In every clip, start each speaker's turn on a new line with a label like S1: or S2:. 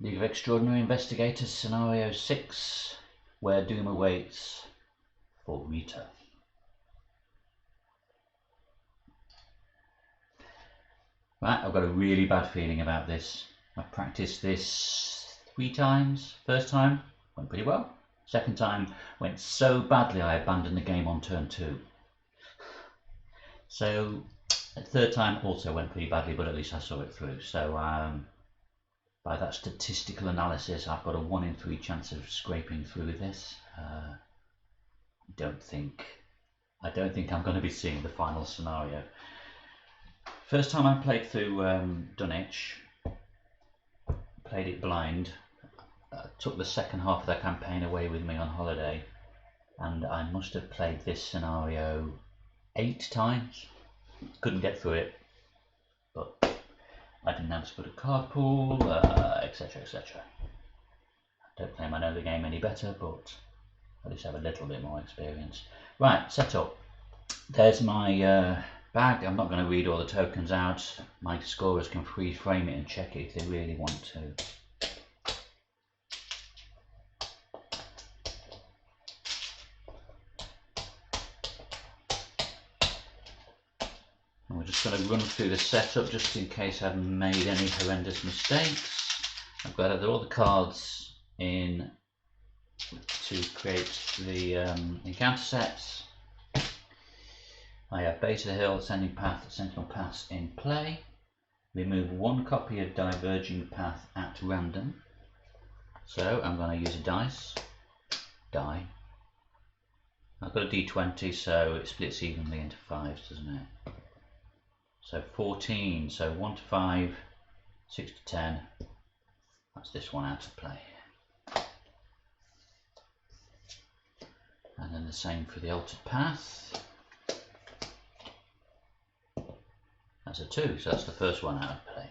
S1: League of Extraordinary Investigators Scenario 6, Where Doom Awaits for Rita. Right, I've got a really bad feeling about this. I practiced this 3 times. First time went pretty well. Second time went so badly I abandoned the game on turn 2. So the third time also went pretty badly, but at least I saw it through. So by that statistical analysis, I've got a 1 in 3 chance of scraping through this. I don't think I'm going to be seeing the final scenario. First time I played through Dunwich, played it blind, took the second half of the campaign away with me on holiday, and I must have played this scenario 8 times. Couldn't get through it, but I didn't have as good a card pool, etc, etc. Don't claim I know the game any better, but at least I have a little bit more experience. Right, set up. There's my bag. I'm not going to read all the tokens out. My scorers can freeze frame it and check it if they really want to. And we're just going to run through the setup just in case I've made any horrendous mistakes. I've got all the cards in to create the encounter sets. I have Base of the Hill, Ascending Path, Sentinel Paths in play. Remove 1 copy of Diverging Path at random. So I'm going to use a die. I've got a d20, so it splits evenly into 5s, doesn't it? So 14, so 1 to 5, 6 to 10. That's this one out of play. And then the same for the Altered Path. That's a 2, so that's the first one out of play.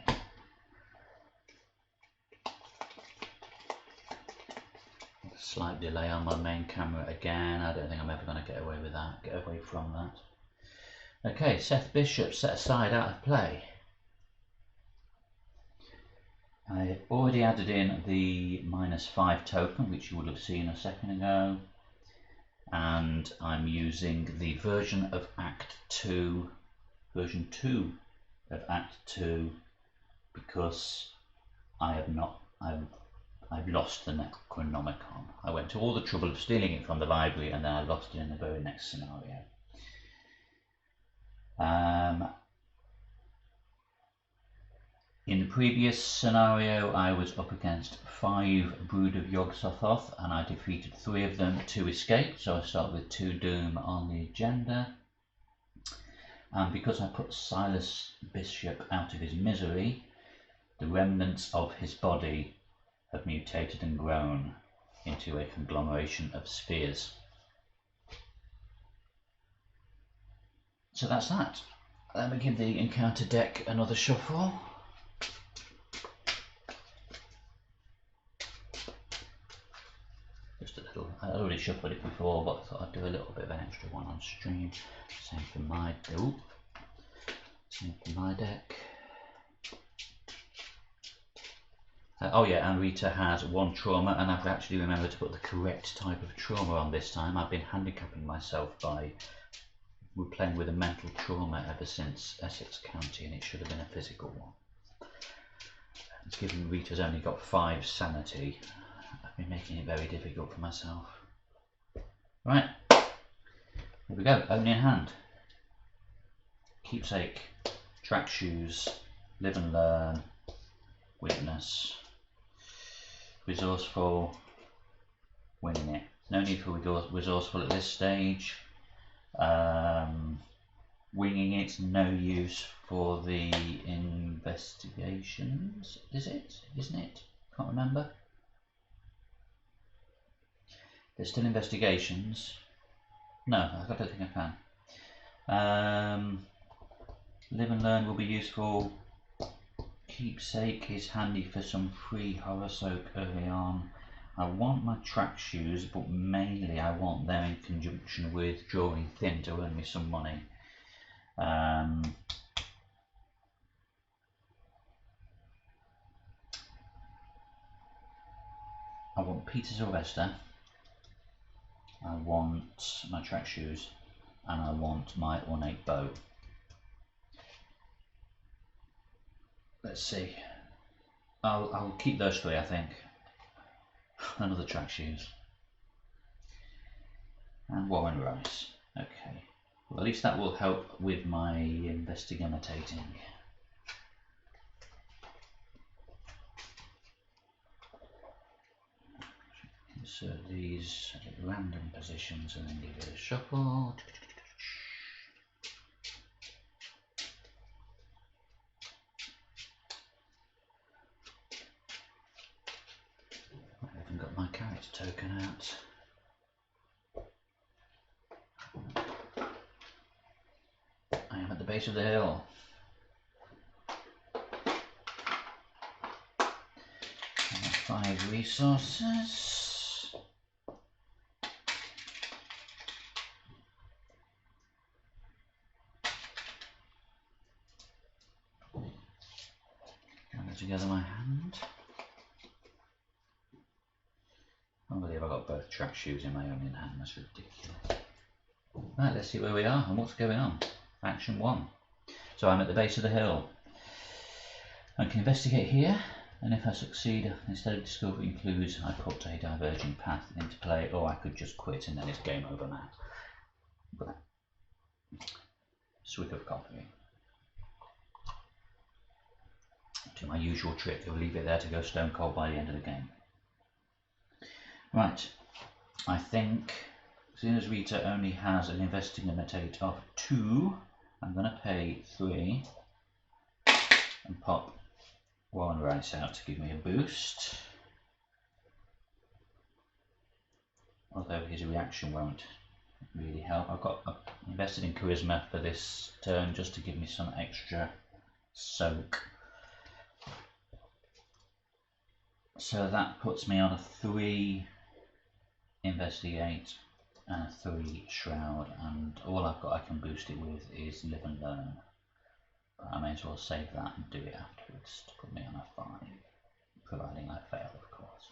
S1: Slight delay on my main camera again. I don't think I'm ever going to get away with that. Get away from that. Okay, Seth Bishop set aside out of play. I already added in the -5 token, which you would have seen a second ago. And I'm using the version of Act 2, version 2 of Act 2, because I've lost the Necronomicon. I went to all the trouble of stealing it from the library and then I lost it in the very next scenario. In the previous scenario I was up against 5 Brood of Yog-Sothoth and I defeated 3 of them to escape, so I start with 2 Doom on the agenda. And because I put Silas Bishop out of his misery, the remnants of his body have mutated and grown into a conglomeration of spheres. So that's that. Let me give the encounter deck another shuffle. Just a little. I already shuffled it before, but I thought I'd do a little bit of an extra one on stream. Same for my deck. Oh yeah, and Rita has 1 trauma, and I've actually remembered to put the correct type of trauma on this time. I've been handicapping myself by playing with a mental trauma ever since Essex County, and it should have been a physical one. It's given Rita's only got 5 sanity. I've been making it very difficult for myself. Right, here we go. Only in hand. Keepsake, Track Shoes, Live and Learn, Witness, Resourceful, Winning It. No need for Resourceful at this stage. Winging It, no use for the investigations. Is it? Isn't it? Can't remember. There's still investigations. No, I don't think I can. Live and Learn will be useful. Keepsake is handy for some free horror soak early on. I want my Track Shoes, but mainly I want them in conjunction with Drawing Thin to earn me some money. I want Peter Sylvester, I want my track shoes, and I want my ornate bow. Let's see. I'll keep those three, I think. Another track shoes. And Warren Rice. Okay. Well, at least that will help with my investigating. Insert these at random positions and then give it a shuffle. I haven't got my character token out. I am at the base of the hill. 5 resources. Gather together my hand. I can't believe I got both track shoes in my own hand. That's ridiculous. Right, let's see where we are and what's going on. Action 1. So I'm at the base of the hill. I can investigate here, and if I succeed, instead of discovering clues, I put a diverging path into play, or I could just quit and then it's game over now. But swig of coffee. Do my usual trick of leave it there to go stone cold by the end of the game. Right, I think seeing as Rita only has an investigate of 2, I'm going to pay 3 and pop Warren Rice out to give me a boost. Although his reaction won't really help. I've invested in charisma for this turn just to give me some extra soak. So that puts me on a 3 investigate and a 3 shroud, and all I've got I can boost it with is live and learn. But I may as well save that and do it afterwards to put me on a 5, providing I fail, of course.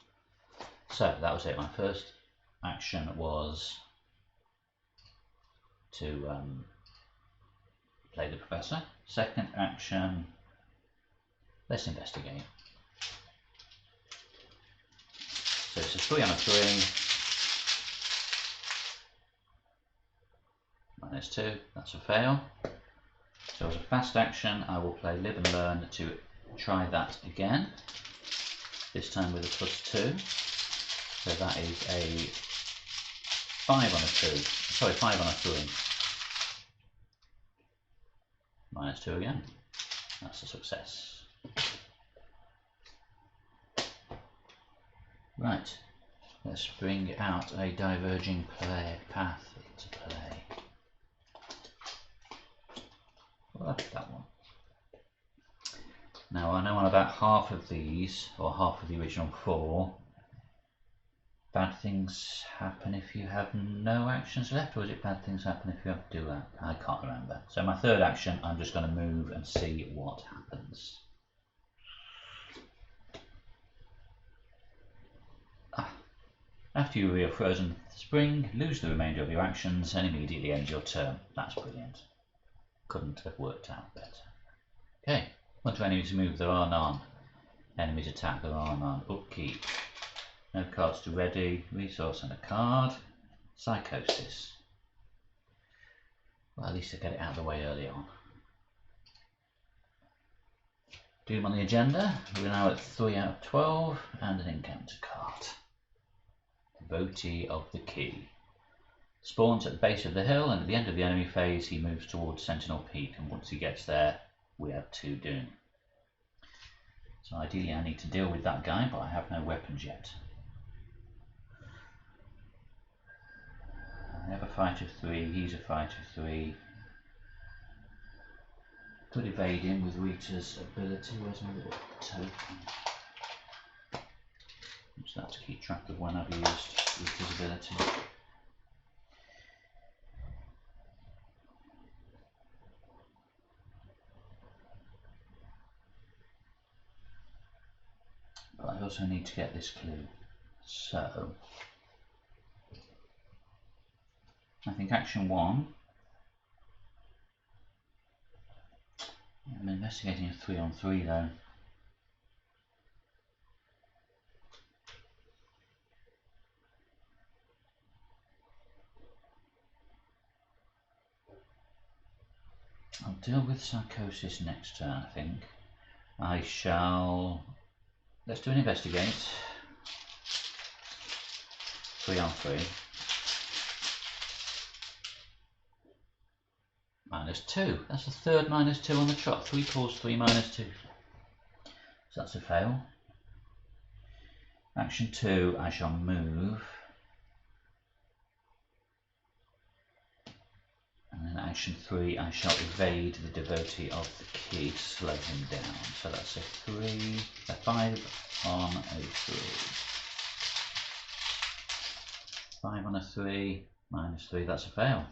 S1: So that was it. My first action was to play the professor. Second action, let's investigate. So it's a 3 on a 3. -2, that's a fail. So as a fast action, I will play live and learn to try that again. This time with a +2. So that is a 5 on a 2. Sorry, 5 on a 3. -2 again. That's a success. Right. Let's bring out a diverging path into play. Well, that's that one. Now I know on about half of these, or half of the original 4, bad things happen if you have no actions left, or is it bad things happen if you have to do that? I can't remember. So my third action, I'm just going to move and see what happens. After you reveal Frozen Spring, lose the remainder of your actions and immediately end your turn. That's brilliant. Couldn't have worked out better. Okay, what do enemies move? There are none. Enemies attack, there are none. Upkeep. No cards to ready. Resource and a card. Psychosis. Well, at least I get it out of the way early on. Doom on the agenda. We're now at 3 out of 12 and an encounter card. Devotee of the Key. Spawns at the base of the hill, and at the end of the enemy phase he moves towards Sentinel Peak, and once he gets there we have 2 doom. So ideally I need to deal with that guy, but I have no weapons yet. I have a fight of 3, he's a fight of 3. Could evade him with Rita's ability. Where's my little token? Use that to keep track of when I've used Rita's ability. But I also need to get this clue. So I think action 1, I'm investigating a 3-on-3 though. I'll deal with Psychosis next turn, I think. I shall... Let's do an investigate. 3-on-3. -2. That's the third -2 on the trot. 3 pulls, 3 -2. So that's a fail. Action 2, I shall move. And then action 3, I shall evade the devotee of the key to slow him down. So that's a 5 on a 3. 5 on a 3, -3, that's a fail.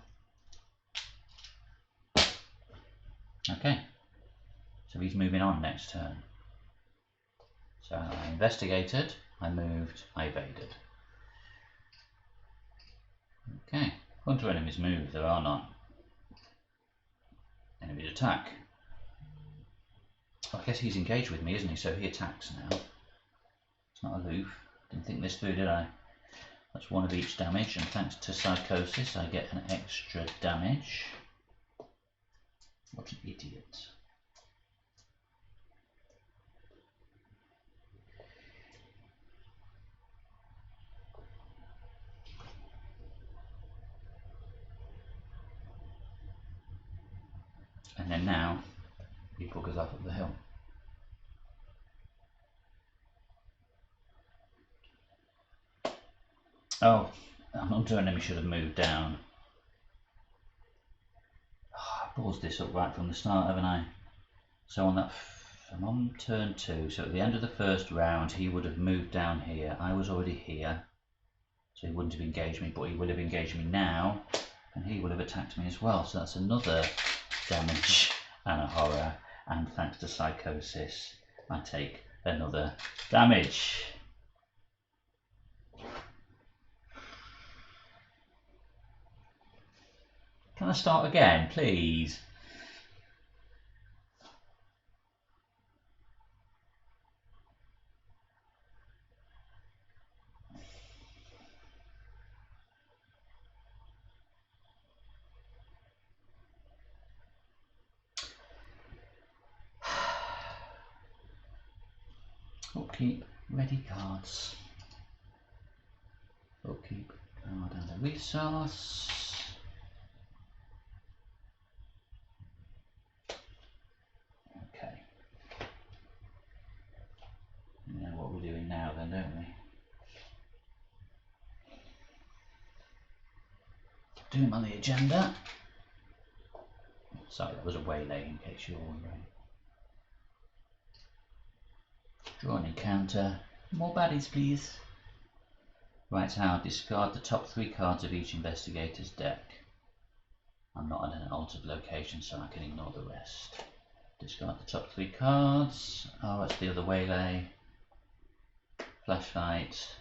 S1: Okay, so he's moving on next turn. So I investigated, I moved, I evaded. Okay, hunter enemies move, there are none. Enemies attack. I guess he's engaged with me, isn't he? So he attacks now. It's not aloof. Didn't think this through, did I? That's 1 of each damage, and thanks to Psychosis I get an extra damage. What an idiot. And then now, he buggers off up the hill. Oh, I'm not doing him, he should have moved down. Oh, I balls this up right from the start, haven't I? So on that, I'm on turn 2, so at the end of the first round he would have moved down here. I was already here, so he wouldn't have engaged me, but he will have engaged me now, and he will have attacked me as well. So that's another damage and a horror, and thanks to Psychosis I take another damage. Can I start again, please? Upkeep, ready cards. Upkeep, card and a resource. Okay. We know what we're doing now then, don't we? Doing on the agenda. Sorry, that was a waylay in case you're wondering. Draw an encounter. More baddies, please. Right now, discard the top 3 cards of each investigator's deck. I'm not in an altered location, so I can ignore the rest. Discard the top 3 cards. Oh, that's the other waylay. Flashlight.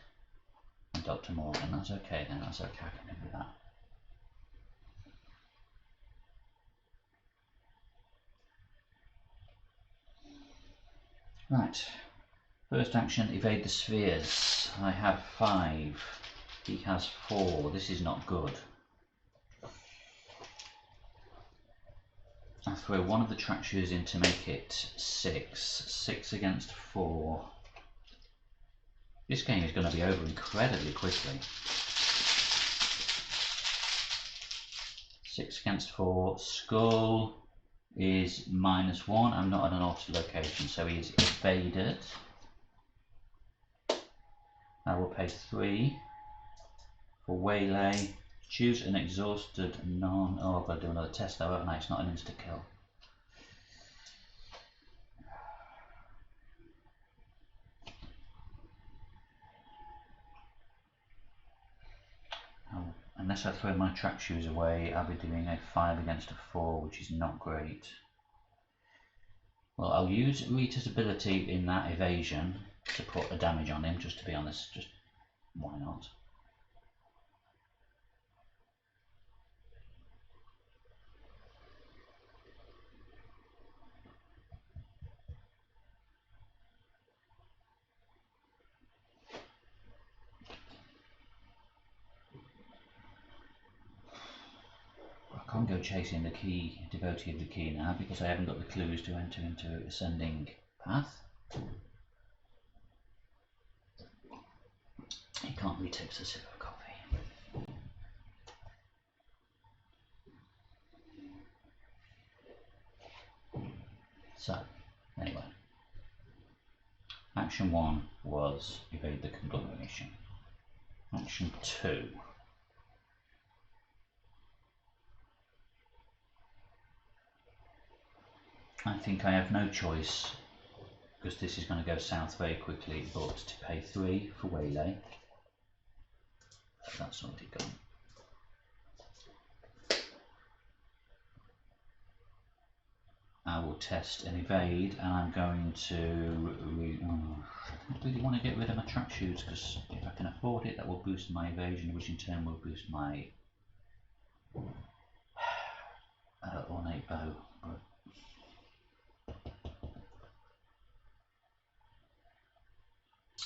S1: And Dr. Morgan. That's okay then, that's okay, I can live with that. Right. First action, evade the spheres. I have 5. He has 4. This is not good. I throw one of the track shoes in to make it 6. 6 against 4. This game is going to be over incredibly quickly. 6 against 4. Skull is -1. I'm not at an altered location, so he is evaded. I will pay 3 for waylay. Choose an exhausted non. Oh, I've got to do another test though, haven't I? It's not an insta kill. Oh, unless I throw my track shoes away, I'll be doing a 5 against a 4, which is not great. Well, I'll use Rita's ability in that evasion to put a damage on him, just to be honest, just why not? I can't go chasing the key, devotee of the key now, because I haven't got the clues to enter into ascending path. He can't retake a sip of coffee. So, anyway. Action 1 was evade the conglomeration. Action 2. I think I have no choice, because this is going to go south very quickly, but to pay 3 for waylay. That's already gone. I will test and evade, and I'm going to I don't really want to get rid of my track shoes, because if I can afford it, that will boost my evasion, which in turn will boost my ornate bow. But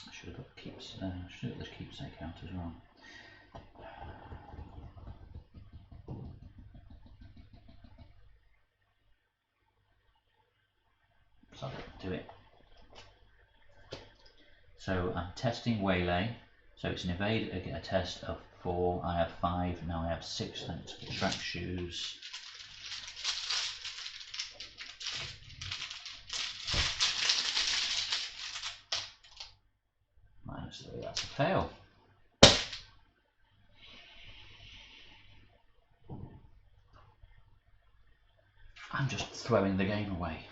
S1: I should have got the keepsake out as well. So do it. So I'm testing waylay. So it's an evade, I get a test of 4. I have 5. Now I have 6 thanks to the track shoes. -3, that's a fail. I'm just throwing the game away.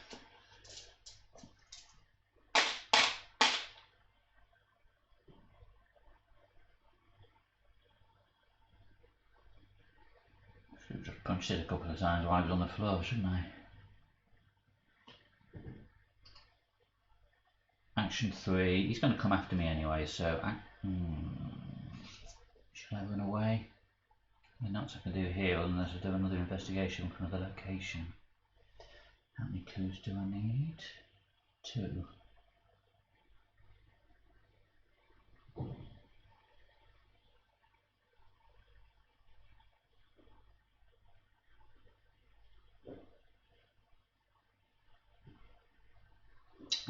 S1: Should have just punched it a couple of times while I was on the floor, shouldn't I? Action 3, he's going to come after me anyway, so should I run away? There's nothing I can do here unless I do another investigation for another location. How many clues do I need? 2.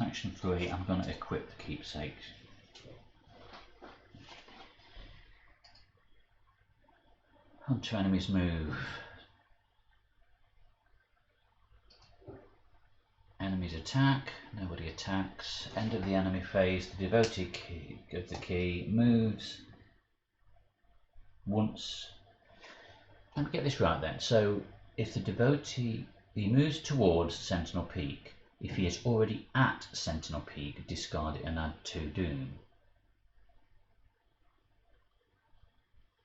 S1: Action 3, I'm going to equip the keepsake. Hunter enemies move. Enemies attack, nobody attacks. End of the enemy phase, the devotee of the key moves once. Let me get this right then. So if the devotee, he moves towards Sentinel Peak, if he is already at Sentinel Peak, discard it and add 2 Doom.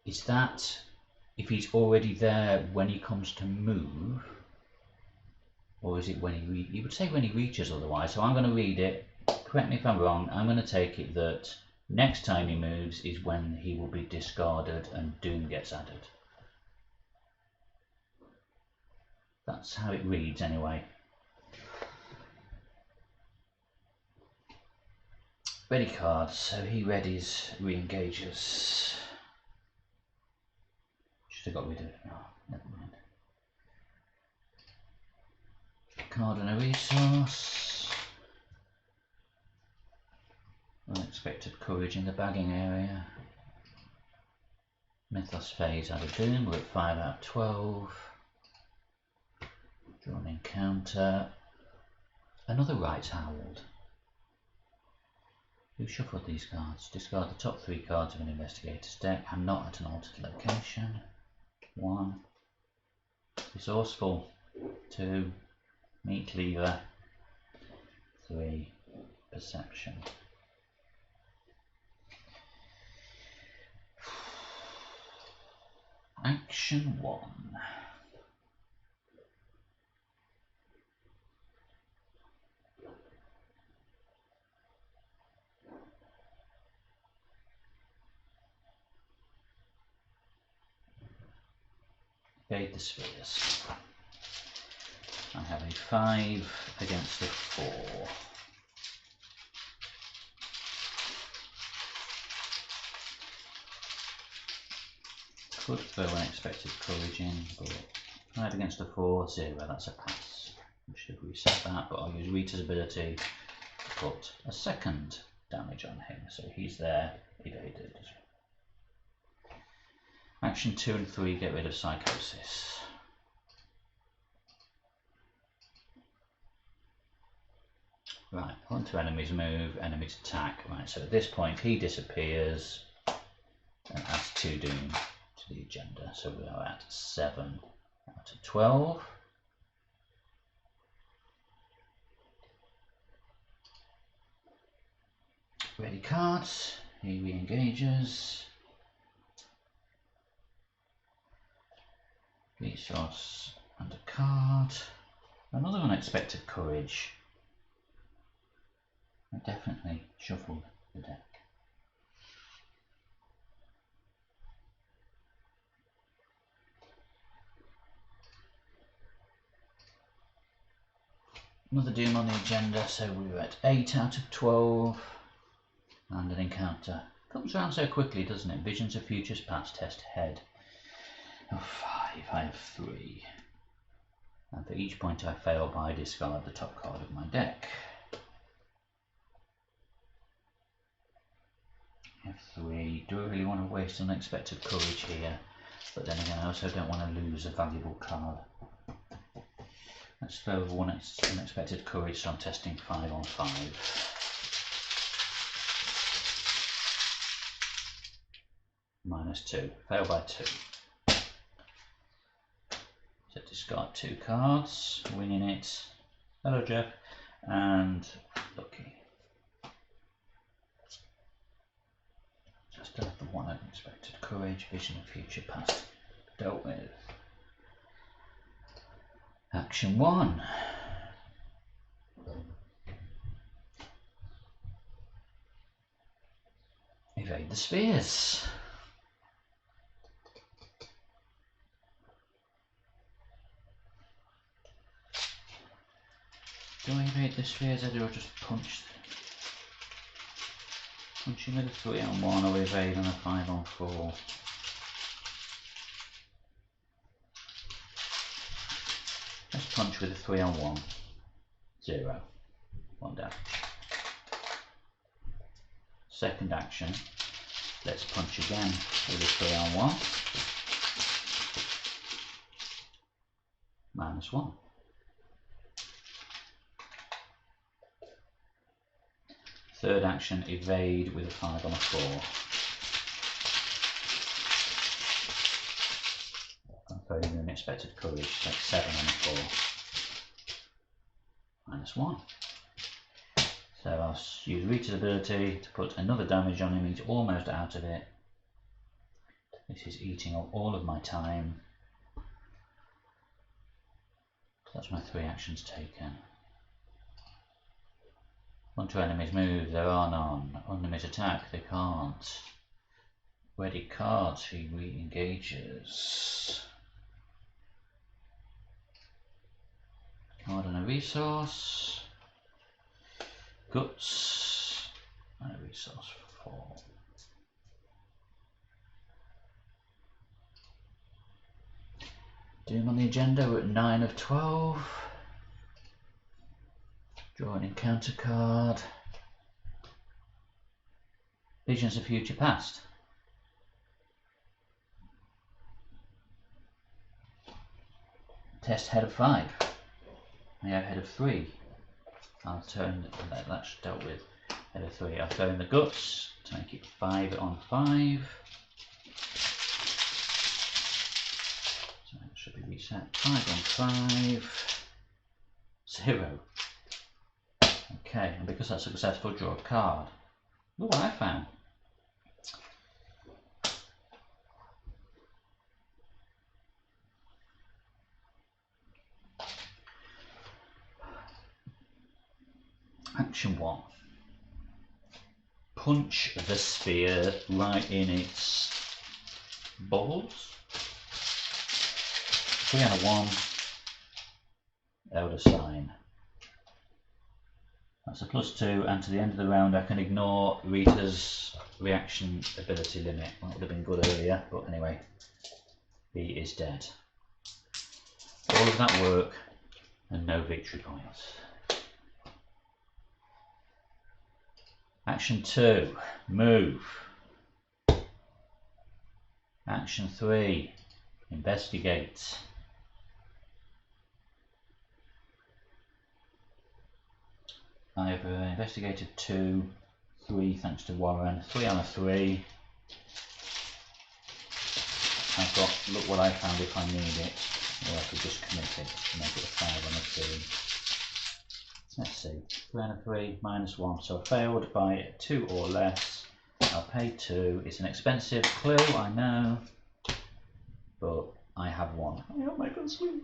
S1: Is that if he's already there when he comes to move? Or is it when he would say when he reaches otherwise, so I'm going to read it, correct me if I'm wrong, I'm going to take it that next time he moves is when he will be discarded and Doom gets added. That's how it reads anyway. Ready cards, so he readies, re-engages. Should have got rid of it. Oh, never mind. Card and a resource. Unexpected courage in the bagging area. Mythos phase added Doom, we're at 5 out of 12. Draw an encounter. Another Rights Howled. Who shuffled these cards? Discard the top 3 cards of an investigator's deck. I'm not at an altered location. 1. Resourceful. 2. Meat Cleaver. 3. Perception. Action 1. evade the spheres. I have a 5 against a 4. Could throw unexpected courage in, but 5 against a 4, 0, that's a pass. I should have reset that, but I'll use Rita's ability to put a second damage on him, so he's there, evaded. Action 2 and 3, get rid of Psychosis. Right, on to enemy's move, enemy's attack. Right, so at this point he disappears and adds 2 doom to the agenda. So we are at 7 out of 12. Ready cards, he re-engages. Resource and a card. Another unexpected courage. I definitely shuffled the deck. Another doom on the agenda, so we were at 8 out of 12. And an encounter. Comes around so quickly, doesn't it? Visions of Futures Past, test head. Oh, 5, I have 3. And for each point I fail by, discard the top card of my deck. I have 3. Do I really want to waste unexpected courage here? But then again, I also don't want to lose a valuable card. Let's throw one unexpected courage, so I'm testing 5 on 5. -2, fail by 2. So discard 2 cards, winning it. Hello Jeff, and lucky. Just have the one unexpected courage, vision of future past dealt with. Action 1. Evade the spheres. Do I evade the spheres or do I just punch him with a 3 on 1 or evade on a 5 on 4? Let's punch with a 3 on 1. 0. 1 damage. Second action, let's punch again with a 3 on 1. -1. Third action, evade with a 5 on a 4. I'm throwing an unexpected courage, like 7 on a 4. -1. So I'll use Rita's ability to put another damage on him. He's almost out of it. This is eating up all of my time. So that's my 3 actions taken. On to enemy's move, there are none. On enemy's attack, they can't. Ready cards, he re-engages. Card and a resource. Guts. And a resource for 4. Doom on the agenda, we're at 9 of 12. Draw an encounter card. Visions of Future Past. Test head of 5. I have head of 3. I'll turn that's dealt with. Head of 3. I'll throw in the guts to make it 5 on 5. So that should be reset. 5 on 5. 0. Okay, and because that's successful, draw a card. Look what I found. Action 1. Punch the sphere right in its balls. 3 on a 1, Elder Sign. That's a +2, and to the end of the round I can ignore Rita's reaction ability limit. That would have been good earlier, but anyway, he is dead. All of that work and no victory points. Action 2, move. Action 3, investigate. I've investigated 2, 3 thanks to Warren, 3 on a 3. I've got, look what I found if I need it, or I could just commit it to make it a 5 on a 3. Let's see, 3 on a 3, -1, so I failed by 2 or less. I'll pay 2, it's an expensive clue, I know, but I have one. I hope I can swim.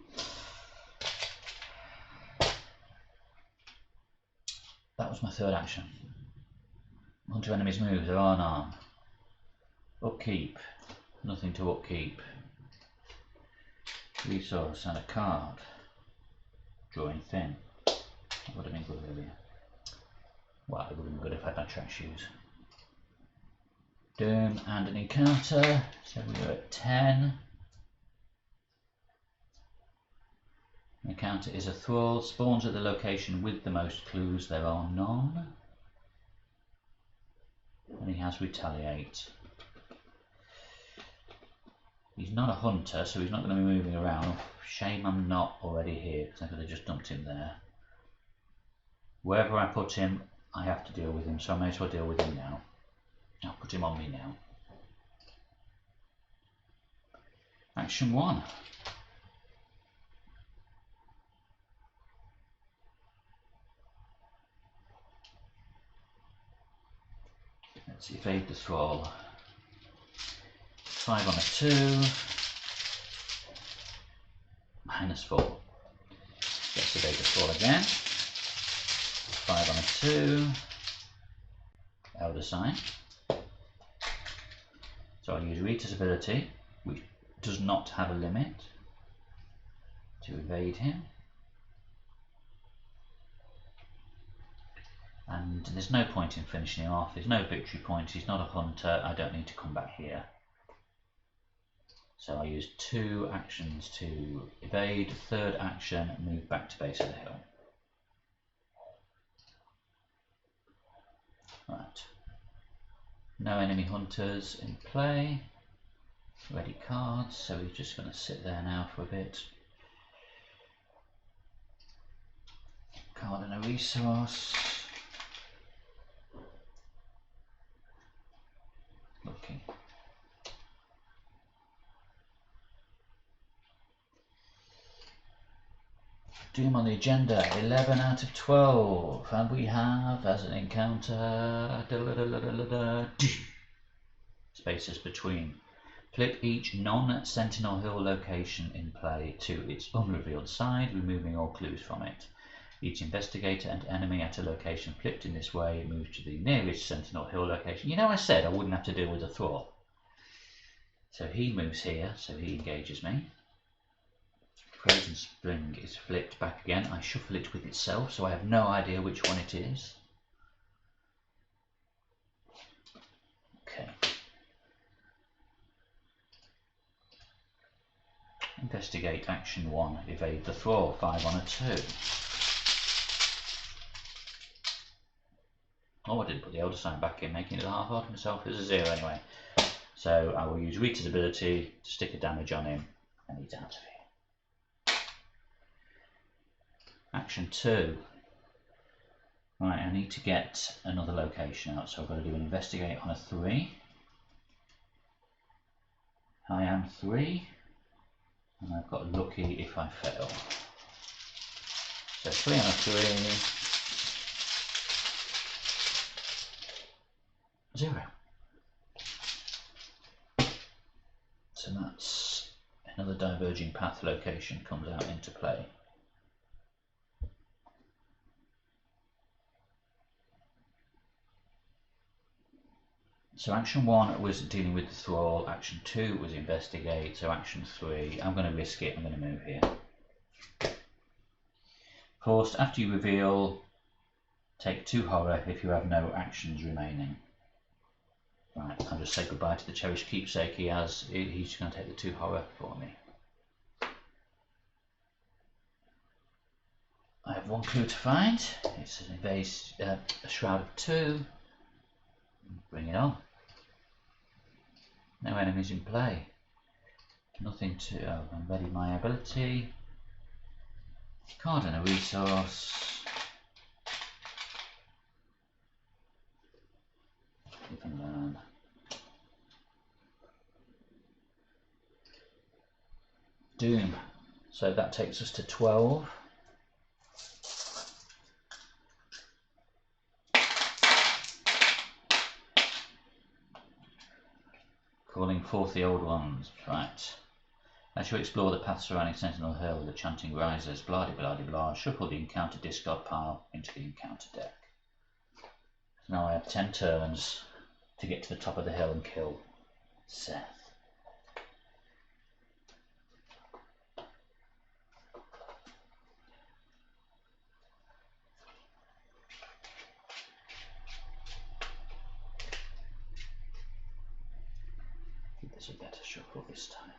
S1: That was my third action. Onto enemy's moves, there are none. Upkeep, nothing to upkeep. Resource and a card. Drawing thin. That would have been good earlier. Well, it would have been good if I had my track shoes. Doom and an encounter, so we were at 10. The encounter is a thrall, spawns at the location with the most clues, there are none. And he has retaliate. He's not a hunter, so he's not going to be moving around. Shame I'm not already here, because I could have just dumped him there. Wherever I put him, I have to deal with him, so I may as well deal with him now. I'll put him on me now. Action 1. Let's evade the thrall. 5 on a 2. -4. Let's evade the thrall again. 5 on a 2. Elder Sign. So I'll use Rita's ability, which does not have a limit, to evade him. And there's no point in finishing him off, there's no victory points, he's not a hunter, I don't need to come back here. So I use 2 actions to evade, third action, move back to base of the hill. Right. No enemy hunters in play. Ready cards, so he's just going to sit there now for a bit. Card and a resource. Looking. Doom on the agenda, 11 out of 12, and we have as an encounter spaces between. Flip each non-Sentinel Hill location in play to its unrevealed side, removing all clues from it. Each investigator and enemy at a location flipped in this way moves to the nearest Sentinel Hill location. You know, I said I wouldn't have to deal with a thrall. So he moves here, so he engages me. Frozen Spring is flipped back again. I shuffle it with itself, so I have no idea which one it is. Okay. Investigate action 1. Evade the thrall. 5 on a 2. Oh, I didn't put the Elder Sign back in, making it a half out of myself. It's a 0 anyway. So I will use Rita's ability to stick a damage on him, and he's out of here. Action 2. Right, I need to get another location out, so I've got to do an investigate on a 3. I am 3, and I've got lucky if I fail. So 3 on a 3. 0. So that's another diverging path location comes out into play. So action 1 was dealing with the thrall, action 2 was investigate, so action 3, I'm going to risk it, I'm going to move here. Of course, after you reveal, take 2 horror if you have no actions remaining. Right, I'll just say goodbye to the cherished keepsake he has. He's just going to take the 2 horror for me. I have 1 clue to find. It's an a shroud of 2. Bring it on. No enemies in play. Nothing to. Oh, I'm ready my ability. Card and a resource. You can learn. Doom. So that takes us to 12. Calling forth the old ones. Right. As you explore the path surrounding Sentinel Hill, the chanting rises, blah de blah de blah, shuffle the encounter discard pile into the encounter deck. So now I have 10 turns to get to the top of the hill and kill Seth. I think there's a better shuffle this time.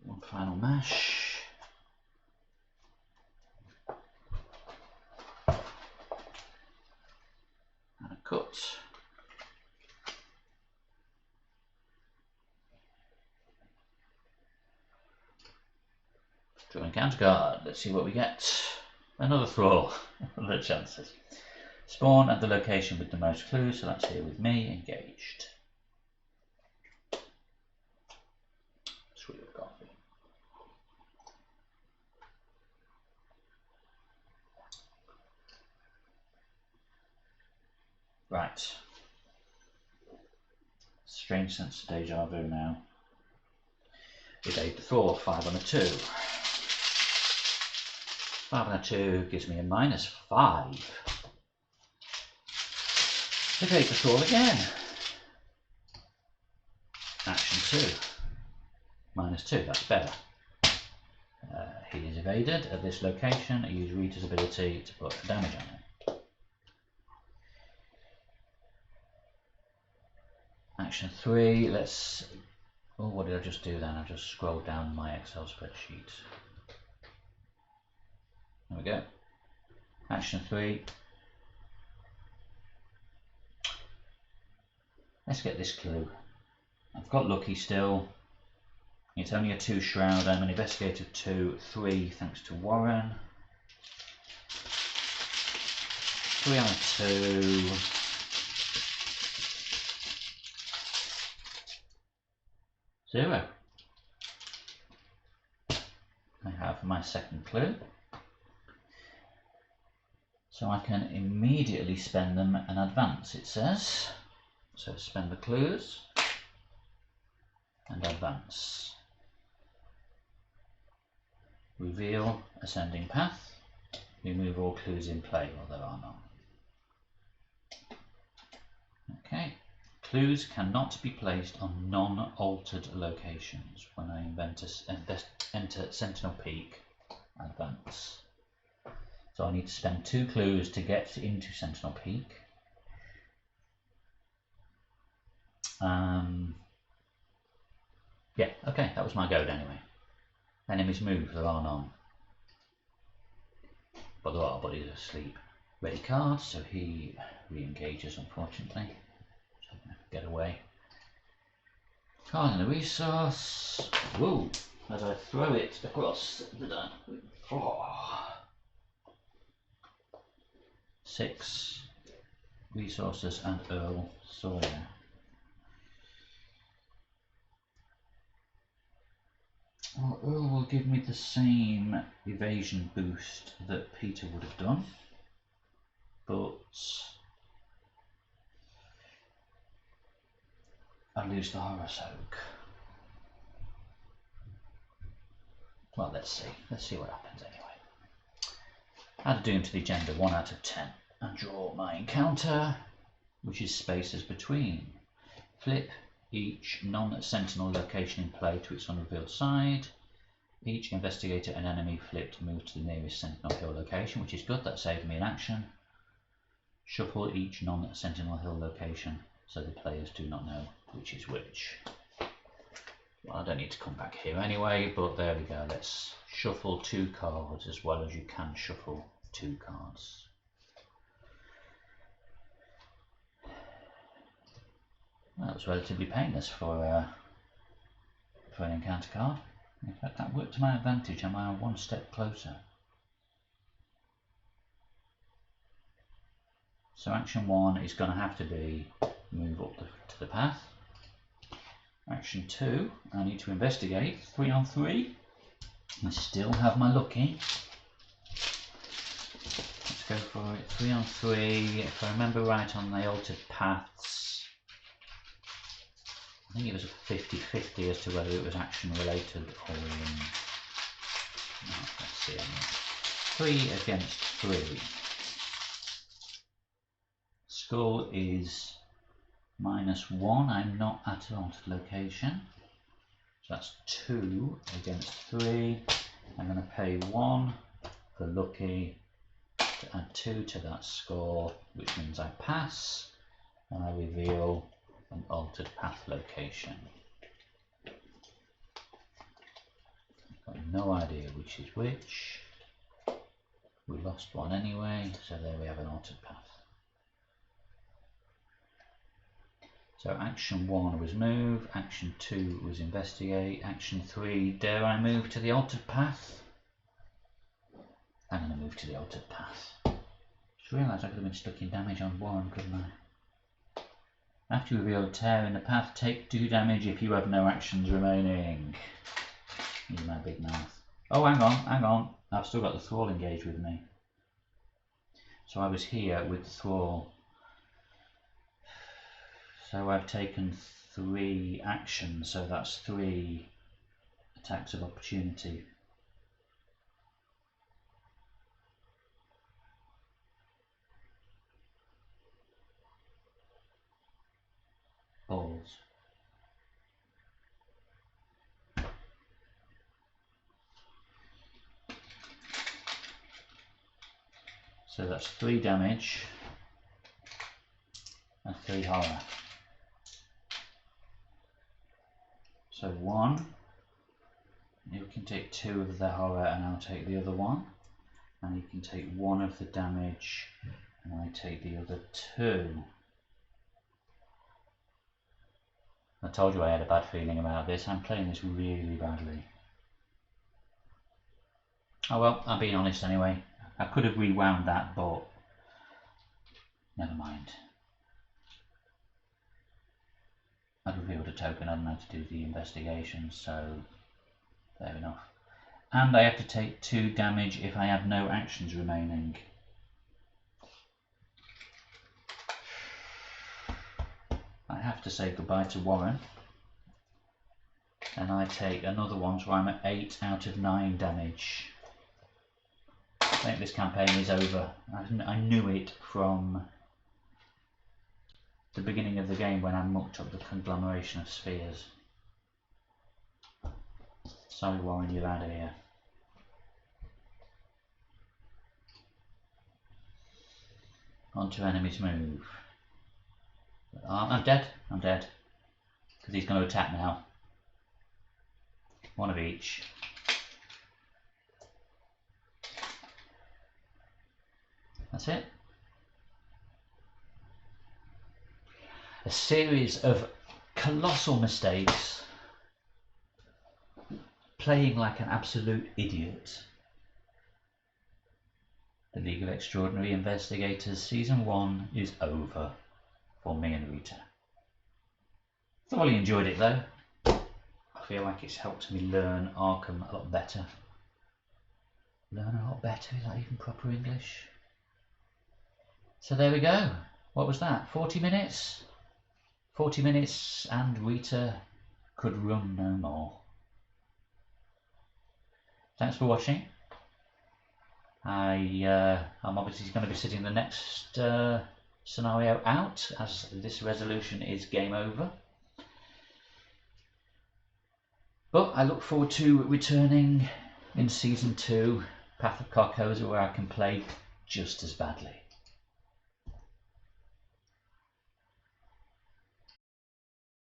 S1: One final mash. And a cut. Draw an encounter card. Let's see what we get. Another thrall. The chances. Spawn at the location with the most clues, so that's here with me, engaged. Sweet of coffee. Right. Strange sense of deja vu now. With Aid the Thrall, 5 on a 2. 5 on a 2 gives me a -5. Evade the Thrall again. Action 2. -2, that's better. He is evaded at this location. I use Rita's ability to put damage on him. Action 3, let's. Oh, what did I just do then? I just scrolled down my Excel spreadsheet. There we go. Action 3. Let's get this clue. I've got lucky still. It's only a 2 shroud. I'm an investigator of 2, 3 thanks to Warren. 3 on a 2. Zero. I have my second clue. So I can immediately spend them and advance, it says. So spend the clues and advance. Reveal ascending path. Remove all clues in play while there are none. Okay. Clues cannot be placed on non-altered locations when I enter Sentinel Peak, advance. So I need to spend 2 clues to get into Sentinel Peak. Yeah, okay, that was my goad anyway. Enemies move, there are none. But there are bodies asleep. Ready card, so he re-engages unfortunately. So I'm going to get away. Card and a resource. Woo! As I throw it across the floor. 6 resources and Earl Sawyer. Well, Earl will give me the same evasion boost that Peter would have done, but I lose the horror soak. Well, let's see what happens anyway. Add a doom to the agenda, 1 out of 10, and draw my encounter, which is spaces between. Flip each non-sentinel location in play to its unrevealed side. Each investigator and enemy flipped move to the nearest sentinel hill location, which is good, that saved me an action. Shuffle each non-sentinel hill location so the players do not know which is which. Well, I don't need to come back here anyway, but there we go. Let's shuffle 2 cards as well as you can shuffle 2 cards. Well, that was relatively painless for an encounter card. In fact, that worked to my advantage. I'm now 1 step closer. So action 1 is going to have to be move up to the path. Action 2, I need to investigate 3 on 3. I still have my lucky. Let's go for it. 3 on 3. If I remember right on the altered paths, I think it was a 50-50 as to whether it was action related or no, let's see. 3 against 3. Score is -1. I'm not at an altered location. So that's 2 against 3. I'm going to pay 1 for lucky to add 2 to that score, which means I pass and I reveal an altered path location. I've got no idea which is which. We lost one anyway, so there we have an altered path. So action 1 was move, action 2 was investigate, action 3, dare I move to the altered path? I'm going to move to the altered path. Just realised I could have been stuck in damage on Warren, couldn't I? After you reveal a tear in the path, take 2 damage if you have no actions remaining. Use my big mouth. Oh, hang on. I've still got the thrall engaged with me. So I was here with the thrall. So I've taken 3 actions, so that's 3 attacks of opportunity. Balls. So that's 3 damage and 3 horror. So 1, you can take 2 of the horror and I'll take the other 1. And you can take 1 of the damage and I take the other 2. I told you I had a bad feeling about this. I'm playing this really badly. Oh well, I'm being honest anyway. I could have rewound that, but never mind. I'd revealed a token, I hadn't had to do the investigation, so fair enough. And I have to take 2 damage if I have no actions remaining. I have to say goodbye to Warren. And I take another one, so I'm at 8 out of 9 damage. I think this campaign is over. I knew it from the beginning of the game when I mucked up the conglomeration of spheres. Sorry Warren, you're out of here. On to enemy's move. I'm dead. Because he's going to attack now. 1 of each. That's it. A series of colossal mistakes. Playing like an absolute idiot. The League of Extraordinary Investigators Season 1 is over for me and Rita. Thoroughly enjoyed it though. feel like it's helped me learn Arkham a lot better. Learn a lot better, is that even proper English? So there we go. What was that? 40 minutes? 40 minutes and Rita could run no more. Thanks for watching. I'm obviously going to be sitting the next scenario out, as this resolution is game over. But I look forward to returning in Season 2, Path of Carcosa, where I can play just as badly.